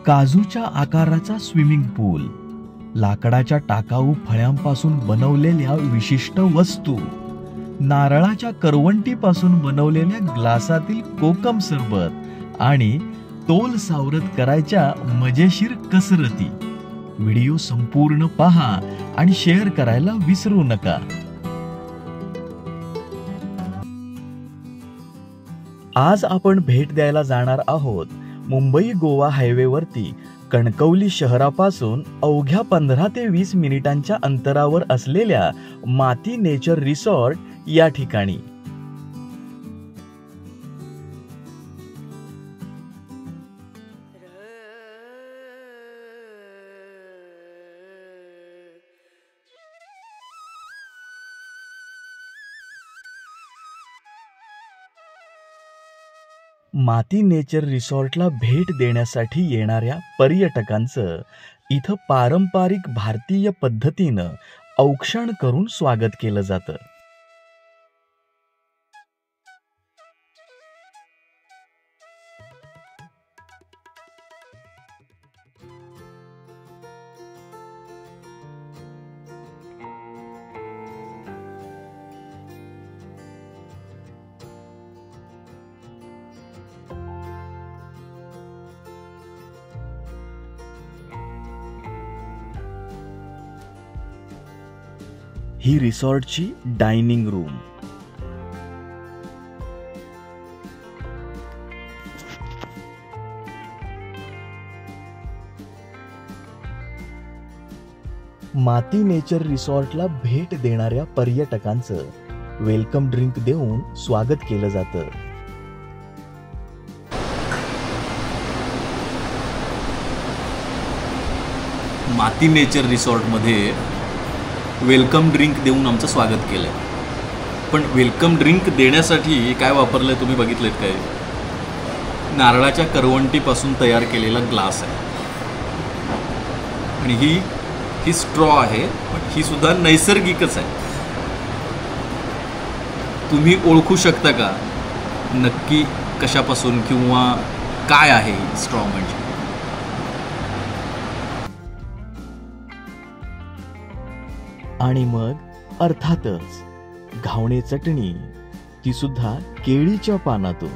काजूच्या आकाराचा स्विमिंग पूल, लाकडाच्या टाकाऊ फळ्यांपासून बनवलेल्या विशिष्ट वस्तू, नारळाच्या करवंटीपासून बनवलेल्या ग्लासातील कोकम सरबत आणि तोल सावरत करायच्या मजेशीर कसरती. व्हिडिओ संपूर्ण पहा आणि शेअर करायला विसरू नका. आज आपण भेट द्यायला जाणार आहोत मुंबई गोवा हायवेवरती कणकवली शहरापासून अवघ्या 15 ते 20 मिनिटांच्या अंतरावर असलेल्या माती नेचर रिसॉर्ट या ठिकाणी. माती नेचर रिसॉर्टला भेट देण्यासाठी येणाऱ्या पर्यटकांचं इथं पारंपरिक भारतीय पद्धतीनं औक्षण करून स्वागत केलं जातं. ही रिसॉर्टची डायनिंग रूम. माती नेचर रिसॉर्टला भेट देणाऱ्या पर्यटकांचं वेलकम ड्रिंक देऊन स्वागत केलं जातं. माती नेचर रिसॉर्टमध्ये वेलकम ड्रिंक देऊन आमचं स्वागत केलं आहे. पण वेलकम ड्रिंक देण्यासाठी काय वापरलं आहे तुम्ही बघितलेत काय? नारळाच्या करवंटीपासून तयार केलेला ग्लास आहे आणि ही स्ट्रॉ आहे, पण ही सुद्धा नैसर्गिकच आहे. तुम्ही ओळखू शकता का नक्की कशापासून किंवा काय आहे स्ट्रॉ म्हणजे? आणि मग अर्थातच घावणे चटणी, ती सुद्धा केळीच्या पानातून.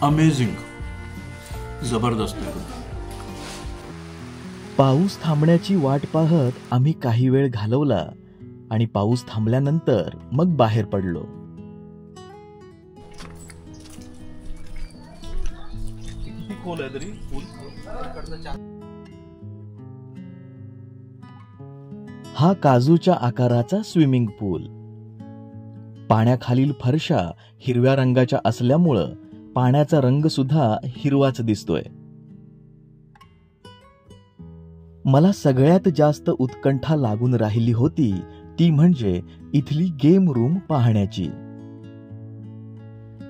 अमेझिंग, जबरदस्त आहे. पाऊस थांबण्याची वाट पाहत आम्ही काही वेळ घालवला आणि पाऊस थांबल्यानंतर मग बाहेर पडलो. हा काजूच्या आकाराचा स्विमिंग पूल. पाण्याखालील फरशा हिरव्या रंगाच्या असल्यामुळं पाण्याचा रंग सुद्धा हिरवाच दिसतोय. मला सगळ्यात जास्त उत्कंठा लागून राहिली होती ती म्हणजे इथली गेम रूम पाहण्याची.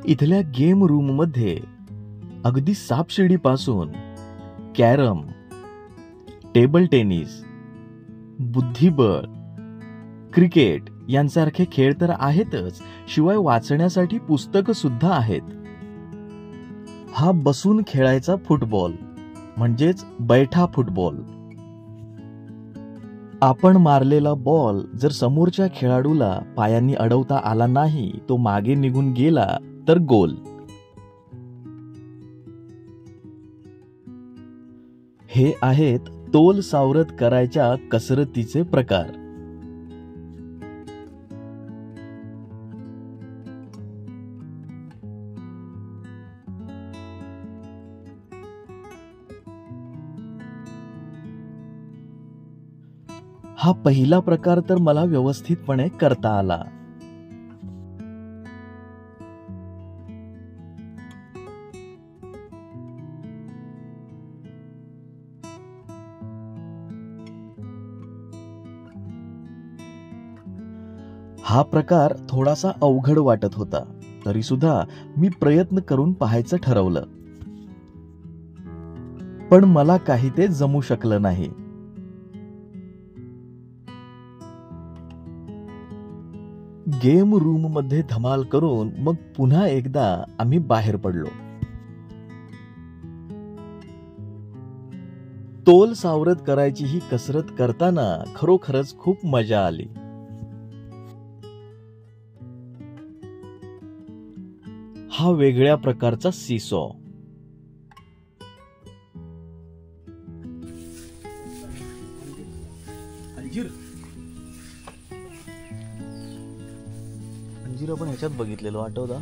इथल्या गेम रूम मध्ये अगदी सापशिडी पासून कॅरम, टेबल टेनिस, बुद्धिबळ, क्रिकेट यांसारखे खेळ तर आहेतच, शिवाय वाचण्यासाठी पुस्तकं सुद्धा आहेत. हा बसून खेळायचा फुटबॉल म्हणजेच बैठा फुटबॉल. आपण मारलेला बॉल जर समोरच्या खेळाडूला पायांनी अडवता आला नाही, तो मागे निघून गेला तर गोल. हे आहेत तोल सावरत करायच्या कसरतीचे प्रकार. हा पहिला प्रकार तर मला व्यवस्थितपणे करता आला. हा प्रकार थोडासा अवघड वाटत होता, तरी सुद्धा मी प्रयत्न करून पाहायचं ठरवलं, पण मला काही ते जमू शकलं नाही. गेम रूम मध्ये धमाल करून मग पुन्हा एकदा आम्ही बाहेर पडलो. तोल सावरत करायची ही कसरत करताना खरोखरच खूप मजा आली. हा वेगळ्या प्रकारचा सीसॉ. अंजीर आपण ह्याच्यात बघितलेलो, आठवता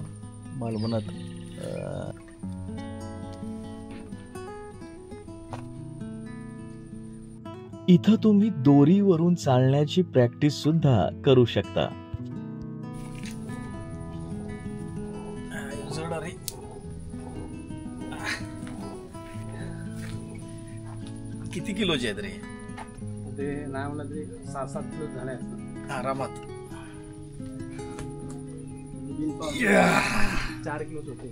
मालवणात. इथं तुम्ही दोरीवरून चालण्याची प्रॅक्टिस सुद्धा करू शकता. किती किलोचे आहेत रे ते? नाही म्हणलं तरी 6-7 किलो झाले असतात आरामात. 4 किलोच होते.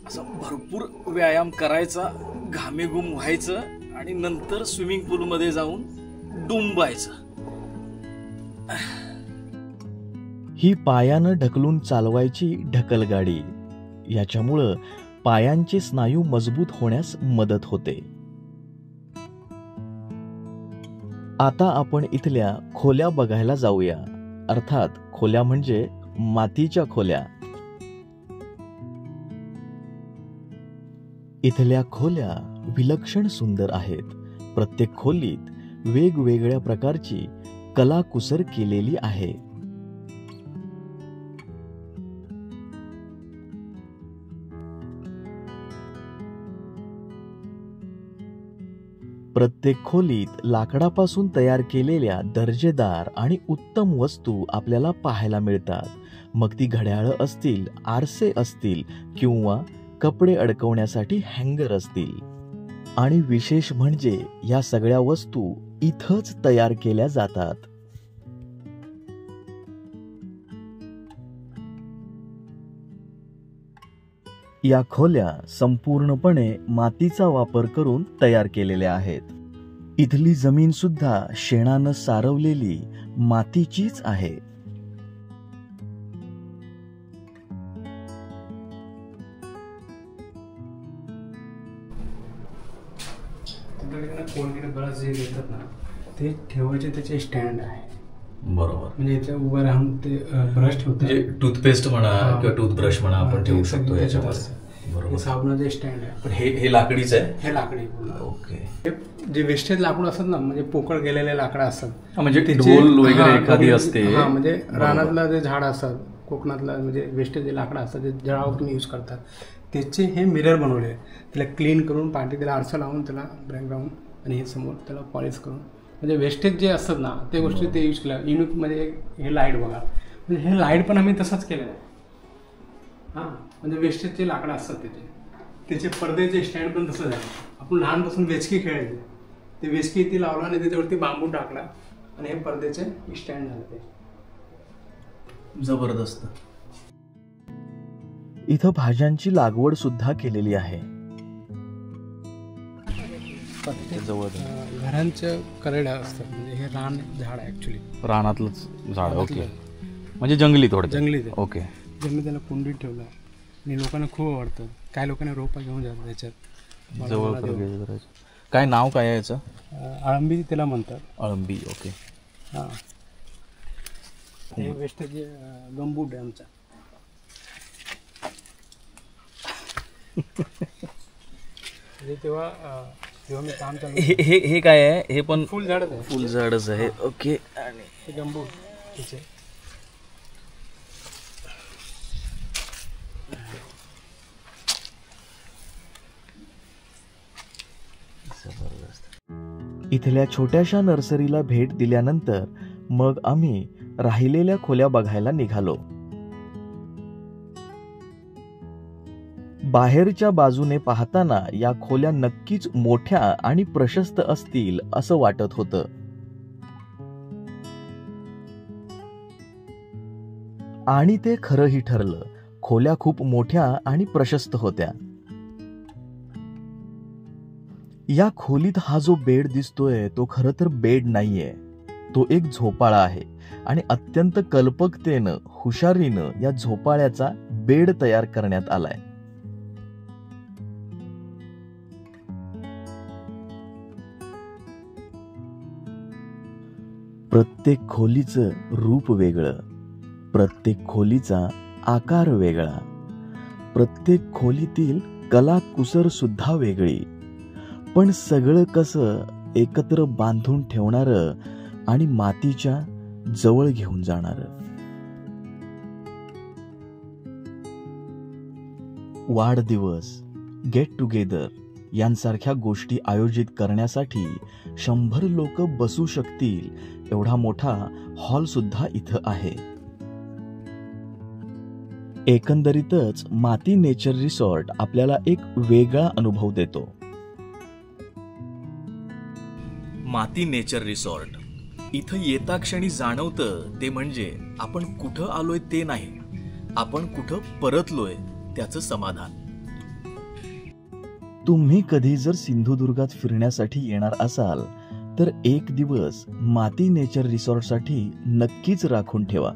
असा भरपूर व्यायाम करायचा, घामेघूम व्हायचं आणि नंतर स्विमिंग पूल मध्ये जाऊन डुंबायचं. ही पायानं ढकलून चालवायची ढकलगाडी. याच्यामुळं पायांचे स्नायू मजबूत होण्यास मदत होते. आता आपण इथल्या खोल्या बघायला जाऊया. अर्थात खोल्या म्हणजे मातीच्या खोल्या. इथल्या खोल्या विलक्षण सुंदर आहेत. प्रत्येक खोलीत वेगवेगळ्या प्रकारची कलाकुसर केलेली आहे. प्रत्येक खोलीत लाकडापासून तयार केलेल्या दर्जेदार आणि उत्तम वस्तू आपल्याला पाहायला मिळतात. मग ती घड्याळं असतील, आरसे असतील किंवा कपडे अडकवण्यासाठी हँगर असतील. आणि विशेष म्हणजे या सगळ्या वस्तू इथंच तयार केल्या जातात. या खोल्या संपूर्णपणे मातीचा वापर करून तयार केलेल्या आहेत. इथली जमीन सुद्धा शेणानं सारवलेली मातीचीच आहे. कोलगेट ब्रश जे देतात ना, ते ठेवायचे त्याचे स्टँड आहे. बरोबर. म्हणजे इथे उभं राहून ते ब्रश ठेवतात. म्हणजे टूथपेस्ट म्हणा किंवा टूथब्रश म्हणा आपण ठेवू शकतो याच्यामध्ये. बरोबर. साबणाचे स्टँड आहे. पण हे लाकडीच आहे. हे लाकडी. ओके. जे वेस्टेज लाकूड असतात ना, म्हणजे पोकळ गेलेले लाकडं असतात, म्हणजे ढोल वगैरे एखादी असते. म्हणजे रानातलं जे झाड असतात, कोकणातलं म्हणजे वेस्टेज जे लाकडं असतात, जे जळावर तुम्ही यूज करतात, त्याचे हे मिरर बनवले. त्याला क्लीन करून पाठी त्याला आरसा लावून त्याला बॅकग्राऊंड आणि हे समोर त्याला पॉलिश करून, म्हणजे वेस्टेज जे असतात ना ते गोष्टी ते यूज केल्या. युनिकमध्ये हे लाईट बघा, म्हणजे हे लाईट पण आम्ही तसंच केलेलं आहे. हां, म्हणजे वेस्टेजचे लाकडं असतात त्याचे पडद्याचे स्टँड पण तसंच आहे. आपण लहानपासून वेचकी खेळायचे, ते वेचकी इथे लावला आणि त्याच्यावरती बांबू टाकला आणि हे पडद्याचे स्टँड झाले. ते जबरदस्त. इथं भाज्यांची लागवड सुद्धा केलेली आहे. जवळ घरांच्या करेड्या असतात, म्हणजे हे रान झाड आहे ऍक्च्युली. रानातलंच झाड. ओके. म्हणजे जंगली थोडं. जंगली. ओके. मी त्याला कुंडीत ठेवलं आणि लोकांना खूप आवडतं. काही लोकांना रोपा घेऊन जातात त्याच्यात. जवळ काय नाव काय आहे याचं? अळंबी त्याला म्हणतात. अळंबी. ओके. हां. हे वेस्टेज गंबूट आहे आमचा. तेव्हा मी काम चालू. हे काय आहे? हे पण फुल झाडच आहे. फुल झाडच आहे. ओके. आणि हे गंबूट त्याचे. इथल्या छोट्याशा नर्सरीला भेट दिल्यानंतर मग आम्ही राहिलेल्या खोल्या बघायला निघालो. बाहेरच्या बाजूने पाहताना या खोल्या नक्कीच मोठ्या आणि प्रशस्त असतील असं वाटत होतं. आणि ते खरंही ठरलं. खोल्या खूप मोठ्या आणि प्रशस्त होत्या. या खोलीत हा जो बेड दिसतोय तो खरं तर बेड नाहीये, तो एक झोपाळा आहे. आणि अत्यंत कल्पकतेनं, हुशारीनं या झोपाळ्याचा बेड तयार करण्यात आलाय. प्रत्येक खोलीचं रूप वेगळं, प्रत्येक खोलीचा आकार वेगळा, प्रत्येक खोलीतील कलाकुसर सुद्धा वेगळी, पण सगळं कसं एकत्र बांधून ठेवणारं आणि मातीच्या जवळ घेऊन जाणारं. वाढदिवस, गेट टुगेदर यांसारख्या गोष्टी आयोजित करण्यासाठी 100 लोक बसू शकतील एवढा मोठा हॉल सुद्धा इथं आहे. एकंदरीतच माती नेचर रिसॉर्ट आपल्याला एक वेगळा अनुभव देतो. माती नेचर रिसॉर्ट इथं येता क्षणी जाणवतं ते म्हणजे आपण कुठं आलोय ते नाही, आपण कुठं परतलोय त्याचं समाधान. तुम्ही कधी जर सिंधुदुर्गात फिरण्यासाठी येणार असाल तर एक दिवस माती नेचर रिसॉर्टसाठी नक्कीच राखून ठेवा.